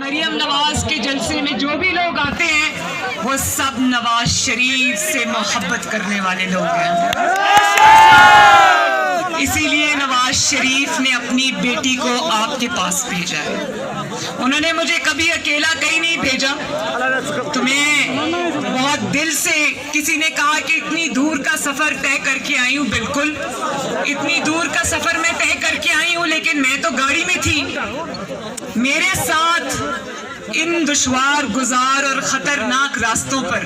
मरियम नवाज के जलसे में जो भी लोग आते हैं वो सब नवाज शरीफ से मोहब्बत करने वाले लोग हैं। इसीलिए नवाज शरीफ ने अपनी बेटी को आपके पास भेजा है। उन्होंने मुझे कभी अकेला कहीं नहीं भेजा। तुम्हें बहुत दिल से किसी ने कहा कि इतनी दूर का सफर तय करके आई हूँ। बिल्कुल इतनी दूर का सफर मैं तय करके आई हूँ, लेकिन मैं तो गाड़ी में थी। मेरे साथ इन दुश्वार गुजार और खतरनाक रास्तों पर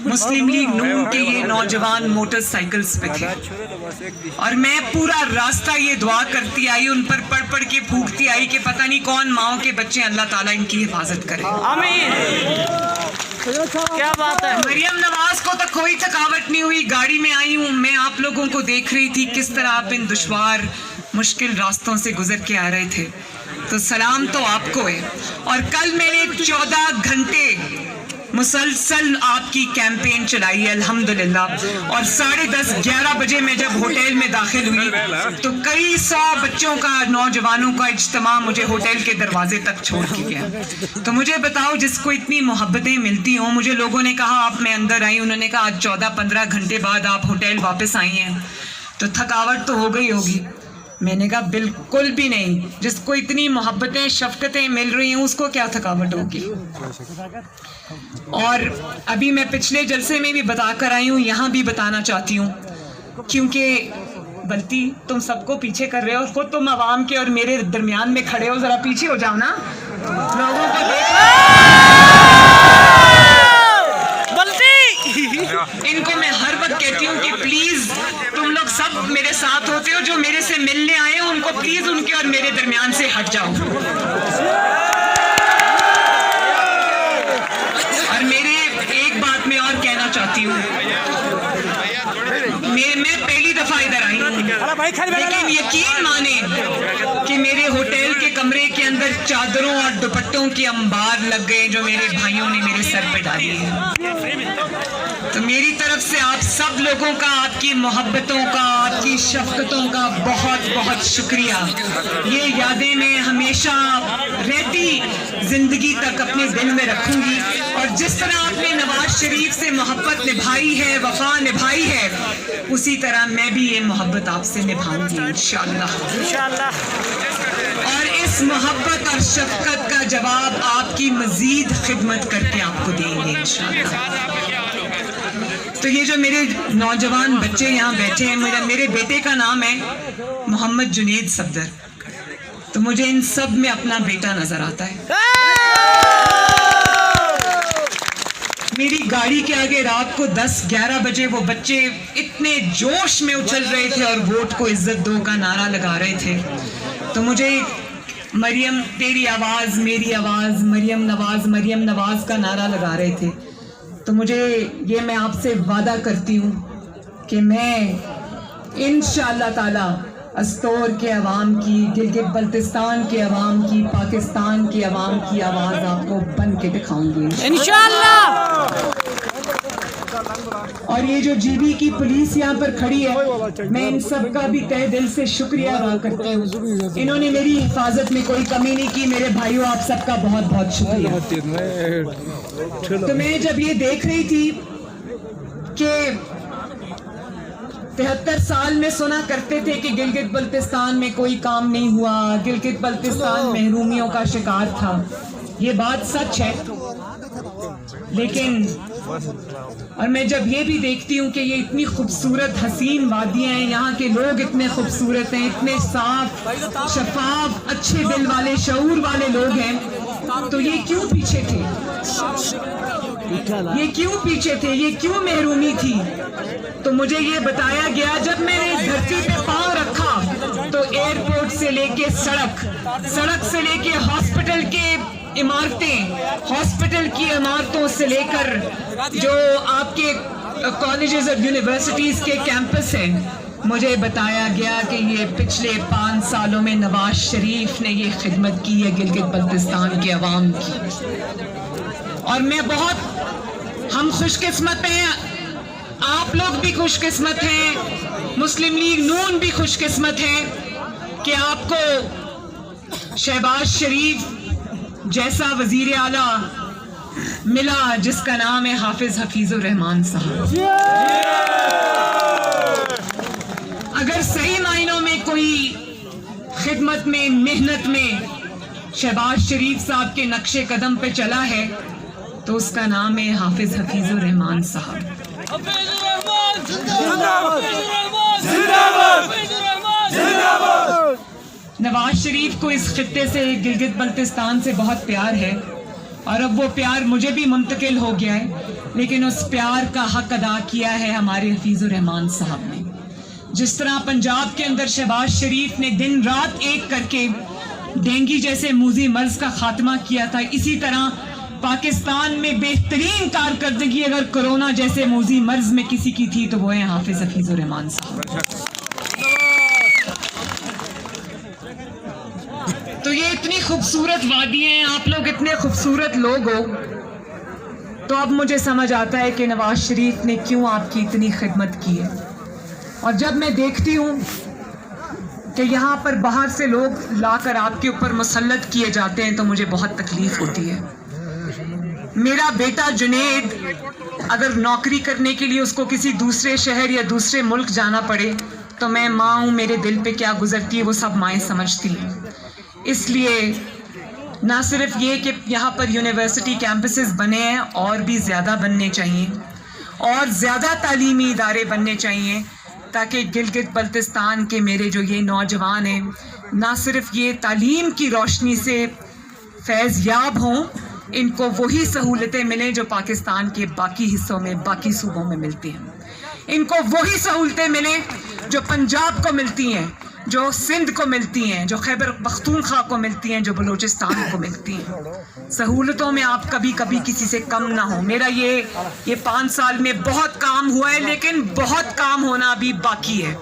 मुस्लिम लीग नून के ये नौजवान मोटरसाइकिल्स पे थे और मैं पूरा रास्ता ये दुआ करती आई, उन पर पढ़ पढ़ के फूंकती आई कि पता नहीं कौन माओ के बच्चे, अल्लाह ताला इनकी हिफाजत करे। आमीन। क्या बात है। मरियम नवाज को तो कोई थकावट नहीं हुई। गाड़ी में आई हूँ, मैं आप लोगों को देख रही थी किस तरह आप इन दुश्वार मुश्किल रास्तों से गुजर के आ रहे थे, तो सलाम तो आपको है। और कल मैंने 14 घंटे मुसलसल आपकी कैंपेन चलाई है अल्हम्दुलिल्लाह, और 10:30 11 बजे मैं जब होटल में दाखिल हुई तो कई 100 बच्चों का, नौजवानों का इज्तिमा मुझे होटल के दरवाजे तक छोड़ के गया। तो मुझे बताओ, जिसको इतनी मोहब्बतें मिलती हों। मुझे लोगों ने कहा आप मैं अंदर आई, उन्होंने कहा आज 14-15 घंटे बाद आप होटल वापस आई हैं तो थकावट तो हो गई होगी। मैंने कहा बिल्कुल भी नहीं, जिसको इतनी मोहब्बतें शफकतें मिल रही हैं उसको क्या थकावट होगी। और अभी मैं पिछले जलसे में भी बता कर आई हूँ, यहाँ भी बताना चाहती हूँ, क्योंकि बल्कि तुम सबको पीछे कर रहे हो, खुद तुम आवाम के और मेरे दरमियान में खड़े हो, जरा पीछे हो जाओ ना, लोगों को इनको मैं हर वक्त कहती हूँ कि प्लीज तुम लोग सब मेरे साथ होते हो, जो मेरे से मिलने आए हो उनको प्लीज उनके और मेरे दरमियान से हट जाओ। और मेरे एक बात मैं और कहना चाहती हूँ, मैं पहली दफा इधर आई हूँ, लेकिन यकीन माने कि मेरे होटल के कमरे के अंदर चादरों और दुपट्टों के अंबार लग गए जो मेरे भाइयों ने मेरे सर पे डाली है। तो मेरी तरफ से आप सब लोगों का, आपकी मोहब्बतों का, आपकी शफकतों का बहुत बहुत शुक्रिया। ये यादें मैं हमेशा रहती जिंदगी तक अपने दिल में रखूंगी। और जिस तरह आपने नवाज शरीफ से मोहब्बत निभाई है, वफा निभाई है, उसी तरह मैं भी ये मोहब्बत आपसे निभाऊंगी इंशाअल्लाह। और इस मोहब्बत और शफकत का जवाब आपकी मजीद खिदमत करके आपको देंगे इंशाअल्लाह। तो ये जो मेरे नौजवान बच्चे यहाँ बैठे हैं, मेरे बेटे का नाम है मोहम्मद जुनेद सफदर, तो मुझे इन सब में अपना बेटा नजर आता है। मेरी गाड़ी के आगे रात को 10-11 बजे वो बच्चे इतने जोश में उछल रहे थे और वोट को इज्जत दो का नारा लगा रहे थे। तो मुझे मरियम तेरी आवाज मेरी आवाज, मरियम नवाज का नारा लगा रहे थे। तो मुझे ये, मैं आपसे वादा करती हूँ कि मैं इंशाअल्लाह ताला अस्तोर के अवाम की, गिलगित बल्तिस्तान के अवाम की, पाकिस्तान के अवाम की आवाज़ आपको बन के दिखाऊंगी इंशाअल्लाह। और ये जो जीबी की पुलिस यहाँ पर खड़ी है, मैं इन सब का भी तहे दिल से शुक्रिया अदा करती हूँ। इन्होंने मेरी हिफाजत में कोई कमी नहीं की। मेरे भाइयों, आप सबका बहुत बहुत शुक्रिया। तो मैं जब ये देख रही थी कि 73 साल में सुना करते थे कि गिलगित बल्तिस्तान में कोई काम नहीं हुआ, गिलगित बल्तिस्तान महरूमियों का शिकार था। ये बात सच है, लेकिन और मैं जब ये भी देखती हूँ कि ये इतनी खूबसूरत हसीन वादियाँ हैं, यहाँ के लोग इतने खूबसूरत हैं, इतने साफ शफाफ अच्छे दिल वाले शऊर वाले लोग हैं, तो ये क्यों पीछे थे? ये क्यों पीछे थे? ये क्यों महरूमी थी? तो मुझे ये बताया गया, जब मैंने इस धरती पे पांव रखा तो एयरपोर्ट से लेके सड़क से लेके हॉस्पिटल के इमारतें, हॉस्पिटल की इमारतों से लेकर जो आपके कॉलेजेस और यूनिवर्सिटीज के कैंपस हैं, मुझे बताया गया कि ये पिछले 5 सालों में नवाज शरीफ ने ये खिदमत की है गिलगित बल्तिस्तान के अवाम की। और मैं बहुत, हम खुशकिस्मत हैं, आप लोग भी खुशकिस्मत हैं, मुस्लिम लीग नून भी खुशकिस्मत है कि आपको शहबाज शरीफ जैसा वजीर आला मिला जिसका नाम है हाफिज हफीजुर रहमान साहब। अगर सही मायनों में कोई खिदमत में, मेहनत में शहबाज शरीफ साहब के नक्शे कदम पे चला है तो उसका नाम है हाफिज हफीजुर रहमान साहब। नवाज शरीफ को इस खित्ते से, गिलगित बल्तिस्तान से बहुत प्यार है और अब वो प्यार मुझे भी मुंतकिल हो गया है, लेकिन उस प्यार का हक अदा किया है हमारे हफीजुर रहमान साहब ने। जिस तरह पंजाब के अंदर शहबाज शरीफ ने दिन रात एक करके डेंगू जैसे मूजी मर्ज का खात्मा किया था, इसी तरह पाकिस्तान में बेहतरीन कारकर्दगी अगर कोरोना जैसे मूजी मर्ज में किसी की थी तो वो है हाफिज हफीजुर रहमान साहब। तो ये इतनी खूबसूरत वादी हैं, आप लोग इतने खूबसूरत लोग हो, तो अब मुझे समझ आता है कि नवाज शरीफ ने क्यों आपकी इतनी खिदमत की है। और जब मैं देखती हूँ कि यहाँ पर बाहर से लोग लाकर आपके ऊपर मुसल्लत किए जाते हैं तो मुझे बहुत तकलीफ होती है। मेरा बेटा जुनेद अगर नौकरी करने के लिए उसको किसी दूसरे शहर या दूसरे मुल्क जाना पड़े तो मैं माँ हूँ, मेरे दिल पे क्या गुजरती है वो सब माएँ समझती हैं। इसलिए ना सिर्फ ये कि यहाँ पर यूनिवर्सिटी कैंपसेस बने हैं, और भी ज़्यादा बनने चाहिए और ज़्यादा तालीमी इदारे बनने चाहिए ताकि गिलगित बल्तिस्तान के मेरे जो ये नौजवान हैं ना सिर्फ ये तालीम की रोशनी से फैज़ याब हों, इनको वही सहूलतें मिलें जो पाकिस्तान के बाकी हिस्सों में, बाकी सूबों में मिलती हैं। इनको वही सहूलतें मिलें जो पंजाब को मिलती हैं, जो सिंध को मिलती हैं, जो खैबर पख्तूनख्वा को मिलती हैं, जो बलूचिस्तान को मिलती हैं। सहूलतों में आप कभी कभी किसी से कम ना हो। मेरा ये 5 साल में बहुत काम हुआ है, लेकिन बहुत काम होना अभी बाकी है।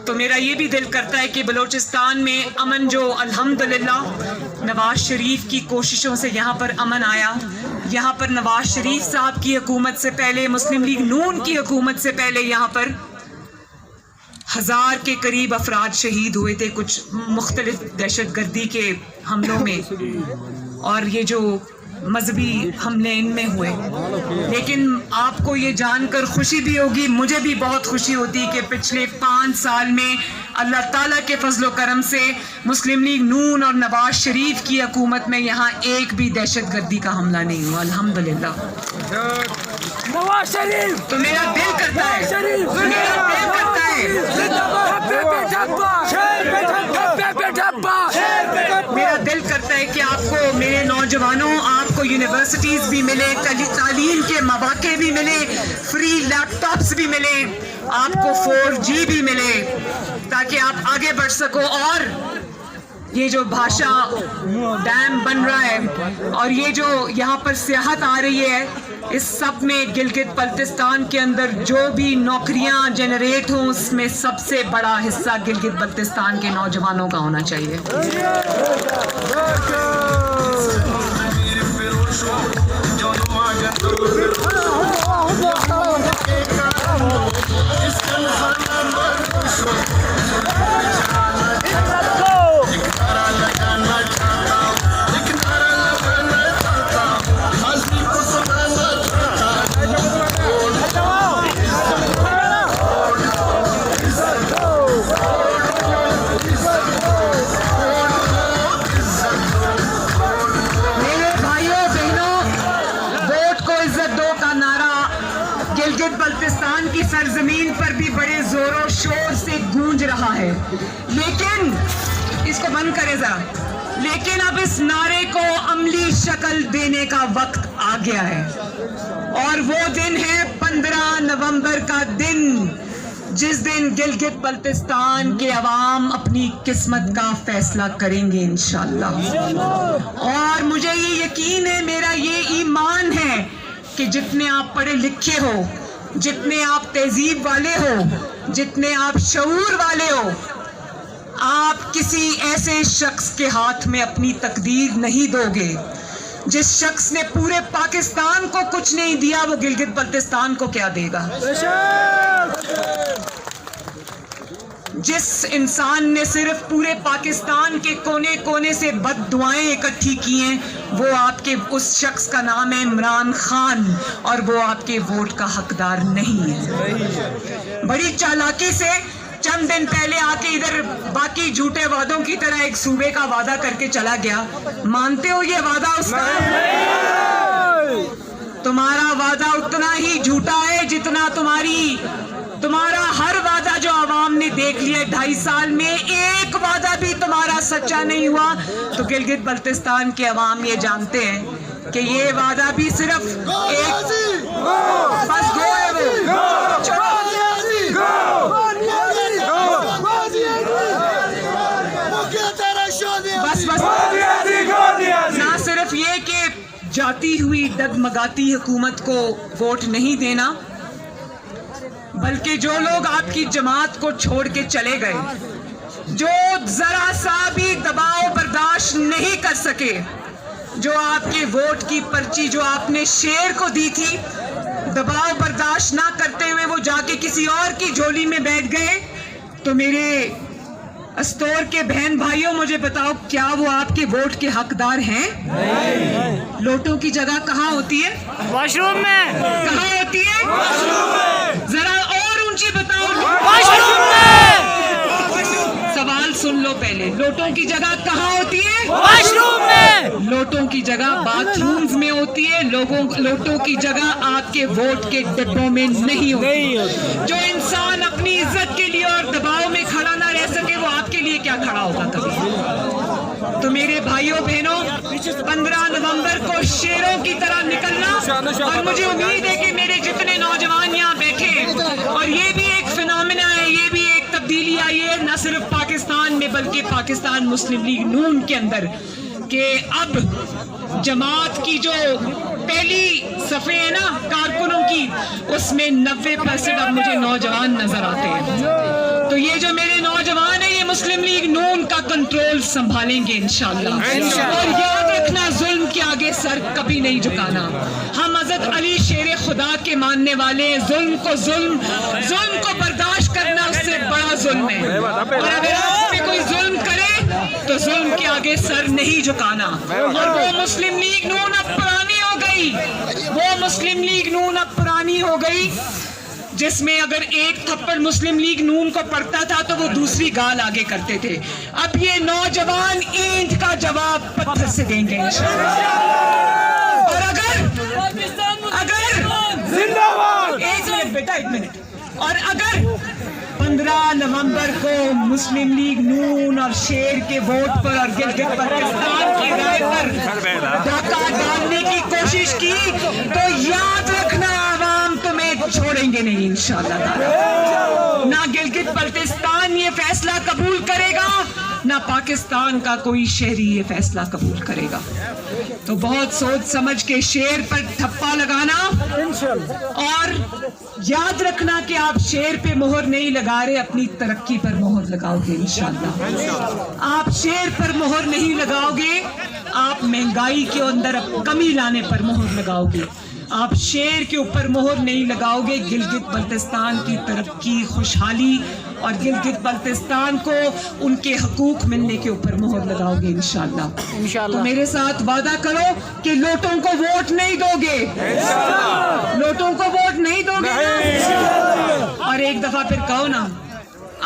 तो मेरा ये भी दिल करता है कि बलूचिस्तान में अमन जो अल्हम्दुलिल्लाह नवाज शरीफ की कोशिशों से यहाँ पर अमन आया, यहाँ पर नवाज शरीफ साहब की हुकूमत से पहले, मुस्लिम लीग नून की हुकूमत से पहले यहाँ पर 1000 के करीब अफराद शहीद हुए थे कुछ मुख्तलिफ दहशतगर्दी के हमलों में, और ये जो मजहबी हमले इनमें हुए। लेकिन आपको ये जानकर खुशी भी होगी, मुझे भी बहुत खुशी होती कि पिछले 5 साल में अल्लाह ताला के फजलो करम से मुस्लिम लीग नून और नवाज शरीफ की हुकूमत में यहाँ एक भी दहशतगर्दी का हमला नहीं हुआ, अल्हम्दुलिल्लाह। नवाज शरीफ। तो मेरा दिल करता है, मेरा दिल करता है कि आपको, मेरे नौजवानों, आपको यूनिवर्सिटीज भी मिले, तालीम के मौके भी मिले, फ्री लैपटॉप्स भी मिले, आपको 4G भी मिले ताकि आप आगे बढ़ सको। और ये जो भाषा डैम बन रहा है और ये जो यहाँ पर सियाहत आ रही है, इस सब में गिलगित बल्तिस्तान के अंदर जो भी नौकरियाँ जनरेट हों उसमें सबसे बड़ा हिस्सा गिलगित बल्तिस्तान के नौजवानों का होना चाहिए। गिलगित बल्तिस्तान की सरजमीन पर भी बड़े जोरों शोर से गूंज रहा है, लेकिन इसको बंद करे जरा, लेकिन अब इस नारे को अमली शक्ल देने का वक्त आ गया है। और वो दिन है 15 नवंबर का दिन, जिस दिन गिलगित बल्तिस्तान के अवाम अपनी किस्मत का फैसला करेंगे इंशाअल्लाह। और मुझे ये यकीन है, मेरा ये ईमान है कि जितने आप पढ़े लिखे हो, जितने आप तहजीब वाले हो, जितने आप शऊर वाले हो, आप किसी ऐसे शख्स के हाथ में अपनी तकदीर नहीं दोगे। जिस शख्स ने पूरे पाकिस्तान को कुछ नहीं दिया, वो गिलगित बल्तिस्तान को क्या देगा। जिस इंसान ने सिर्फ पूरे पाकिस्तान के कोने कोने से बददुआएं इकट्ठी की हैं, वो आपके उस शख्स का नाम है इमरान खान, और वो आपके वोट का हकदार नहीं है। बड़ी चालाकी से चंद दिन पहले आके इधर बाकी झूठे वादों की तरह एक सूबे का वादा करके चला गया। मानते हो ये वादा उसका? तुम्हारा वादा उतना ही झूठा है जितना तुम्हारा हर वादा जो आवाम ने देख लिया। 2.5 साल में एक वादा भी तुम्हारा सच्चा नहीं हुआ। तो गिलगित बल्तिस्तान के अवाम ये जानते हैं कि ये वादा भी सिर्फ एक बस गो है बस ना सिर्फ ये कि जाती हुई डगमगाती हुकूमत को वोट नहीं देना, बल्कि जो लोग आपकी जमात को छोड़ के चले गए, जो जरा सा भी दबाव बर्दाश्त नहीं कर सके, जो आपके वोट की पर्ची जो आपने शेर को दी थी, दबाव बर्दाश्त ना करते हुए वो जाके किसी और की झोली में बैठ गए, तो मेरे अस्तोर के बहन भाइयों मुझे बताओ, क्या वो आपके वोट के हकदार हैं? नहीं। लोटों की जगह कहाँ होती है? वॉशरूम में। कहाँ होती है? वॉशरूम में। जरा और ऊंची बताओ। वॉशरूम में। सवाल सुन लो पहले, लोटों की जगह कहाँ होती है? वॉशरूम में। लोटों की जगह बाथरूम्स में होती है। लोटों की जगह आपके वोट के डिब्बों में नहीं होती। जो इंसान अपनी इज्जत के लिए और दबाव में खड़ा ना रह सके, वो आपके लिए क्या खड़ा होगा कभी? तो मेरे भाइयों बहनों, 15 नवंबर को शेरों की तरह निकलना, और मुझे उम्मीद है कि मेरे जितने नौजवान यहाँ बैठे, और ये भी एक फिनोमिना है, ये भी एक तब्दीली आई है न सिर्फ पाकिस्तान में बल्कि पाकिस्तान मुस्लिम लीग नून के अंदर, कि अब जमात की जो पहली सफ़े है ना कारकुनों की, उसमें 90% अब मुझे नौजवान नजर आते हैं। तो ये जो मेरे नौजवान है, ये मुस्लिम लीग नून का कंट्रोल संभालेंगे इंशाअल्लाह। और याद रखना, जुल्म के आगे सर कभी नहीं झुकाना। हम हज़रत अली शेर खुदा के मानने वाले हैं। जुल्म को बर्दाश्त करना उससे बड़ा जुल्म है, और अगर आप पे कोई जुल्म करे तो जुल्म के आगे सर नहीं झुकाना। और वो मुस्लिम लीग नून अब पुरानी हो गई, वो मुस्लिम लीग नून अब पुरानी हो गई जिसमें अगर एक थप्पड़ मुस्लिम लीग नून को पड़ता था तो वो दूसरी गाल आगे करते थे। अब ये नौजवान ईंट का जवाब पत्थर से देंगे और अगर एक मिनट और अगर 15 नवंबर को मुस्लिम लीग नून और शेर के वोट पर और गिलगित बल्तिस्तान की राय पर डाका डालने की कोशिश की तो याद रखना, आवाम तुम्हें छोड़ेंगे नहीं इंशाअल्लाह। ना गिलगित बल्तिस्तान ये फैसला कबूल करेगा, ना पाकिस्तान का कोई शहरी ये फैसला कबूल करेगा। तो बहुत सोच समझ के शेर पर ठप्पा लगाना, और याद रखना कि आप शेर पे मोहर नहीं लगा रहे, अपनी तरक्की पर मोहर लगाओगे इंशाअल्लाह। आप शेर पर मोहर नहीं लगाओगे, आप महंगाई के अंदर कमी लाने पर मोहर लगाओगे। आप शेर के ऊपर मोहर नहीं लगाओगे, गिलगित बल्तिस्तान की तरक्की, खुशहाली और गिलगित बल्तिस्तान को उनके हकूक मिलने के ऊपर मोहर लगाओगे इंशाअल्लाह। तो मेरे साथ वादा करो कि लोटों को वोट नहीं दोगे, लोटों को वोट नहीं दोगे ना? और एक दफा फिर कहो ना,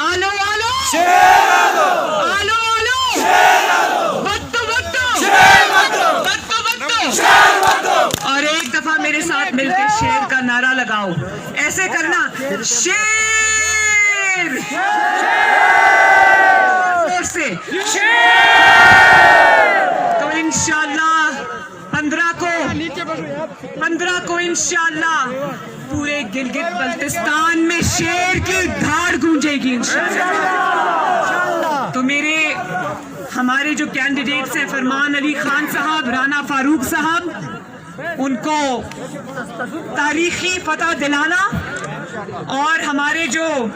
आलो आलो आलो आलो, बत्तो बत्तो बत्तो बत्तो, और एक दफा मेरे साथ मिलकर शेर का नारा लगाओ। ऐसे करना, शेर से। तो इंशाअल्लाह 15 को इंशाअल्लाह पूरे गिलगित बल्तिस्तान में शेर की धाड़ गूंजेगी इंशाअल्लाह। तो हमारे जो कैंडिडेट्स हैं, फरमान अली खान साहब, राना फारूक साहब, उनको तारीखी फतह दिलाना, और हमारे जो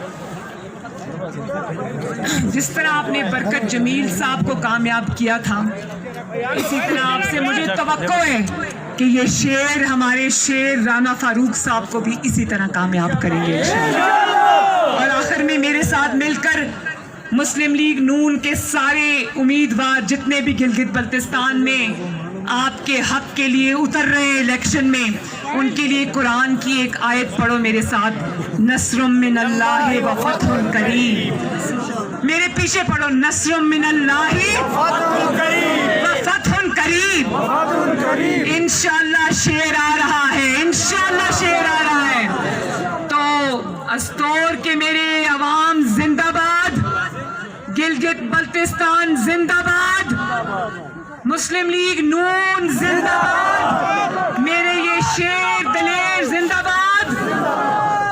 जिस तरह आपने बरकत जमील साहब को कामयाब किया था, इसी तरह आपसे मुझे तवक्को है कि ये शेर, हमारे शेर राना फारूक साहब को भी इसी तरह कामयाब करेंगे इंशाअल्लाह। और आखिर में मेरे साथ मिलकर मुस्लिम लीग नून के सारे उम्मीदवार जितने भी गिलगित बल्तिस्तान में आपके हक के लिए उतर रहे हैं इलेक्शन में, उनके लिए कुरान की एक आयत पढ़ो मेरे साथ, नस्रुम मिनल्लाहि व फतहुन करीब। मेरे पीछे पढ़ो, नस्रुम मिनल्लाहि व फतहुन करीब। इंशाअल्लाह शेर आ रहा है, इंशाअल्लाह शेर आ रहा है। तो अस्तौर के मेरे अवाम जिंदाबाद, गिलगित बल्तिस्तान जिंदाबाद, मुस्लिम लीग नून जिंदाबाद, मेरे ये शेर दलेर जिंदाबाद,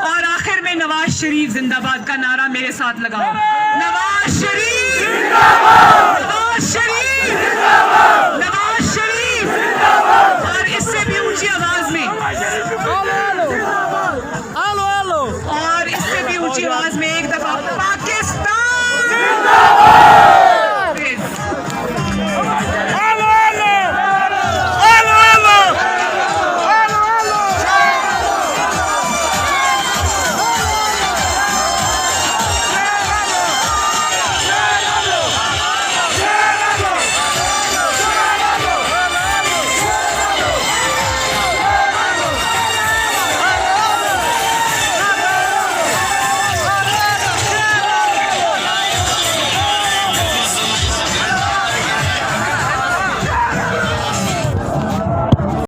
और आखिर में नवाज शरीफ जिंदाबाद का नारा मेरे साथ लगाओ। नवाज शरीफ जिंदाबाद, नवाज शरीफ जिंदाबाद,